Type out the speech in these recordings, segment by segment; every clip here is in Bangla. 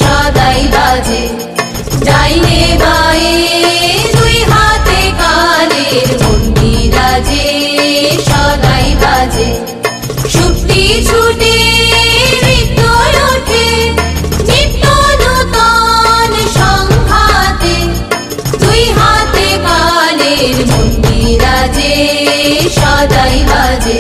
সদাই বাজে। ডাইনে বায়ে দুই হাতে কালের মন্দিরাজে সদাই বাজে। শুক্তি ছুটে নৃত্য ওঠে নিত্য নূতন সংঘাতে। দুই হাতে কালের মন্দিরাজে সদাই বাজে।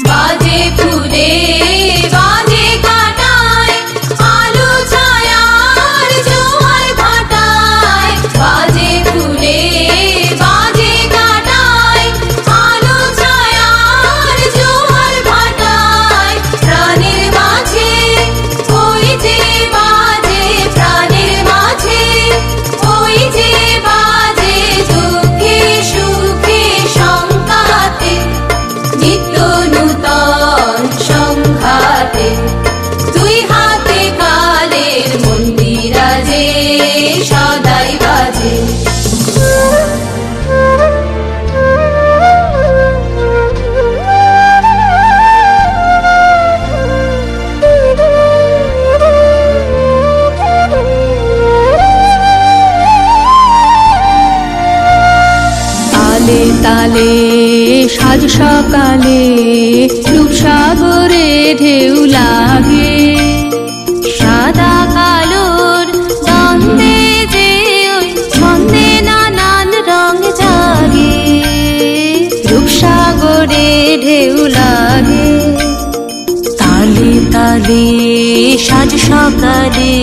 বাজে ফুলে বাজে কাটায় আলো ছায়ার জোয়ার ভাটায়। বাজে ফুলে বাজে কাটায় আলো ছায়ার জোয়ার ভাটায়। প্রাণের মাঝে ওই যে বাজে, প্রাণের মাঝে ওই যে বাজে। দুঃখে সুখে সংঘাতে নিত্য নূতন সংঘাতে। দুই হাতে কালের মন্দিরাজে সদাই বাজে। তালে তালে সাজ সকালে রূপসাগরে ঢেউ লাগে। সাদা কালোর দ্বন্দ্বে যে ওই ছন্দে নানান রং জাগে। রূপসাগরে ঢেউ লাগে। তালে তালে সাজ সকালে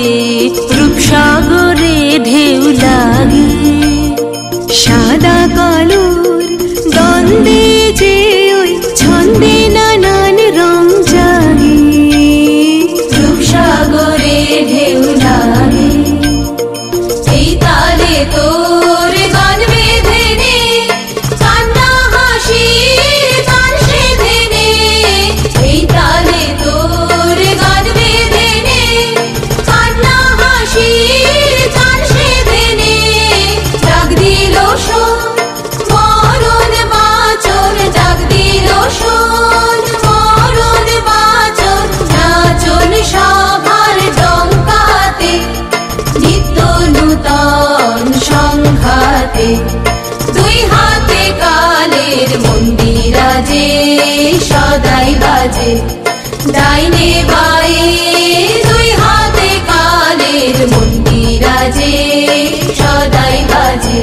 রূপসাগরে ঢেউ লাগে। সাদা কালোর দ্বন্দ্বে যে ওই ছন্দে নানান রং জাগে। রূপসাগরে ঢেউ লাগে। এই তালে তোর গান বেঁধে নে কান্না হাসি গান সেধে নে। এই তালে তোর গান বেঁধে নে কান্না হাসি গান সেধে নে। ডাক দিল শোন মরণ বাঁচন, ডাক দিল শোন মরণ বাঁচন। নাচন সভার ডঙ্কাতে নিত্য নূতন সংঘাতে। দুই হাতে কালের মন্দিরাজে সদাই বাজে। ডাইনে বায়ে দুই হাতে কালের মন্দিরাজে সদাই বাজে।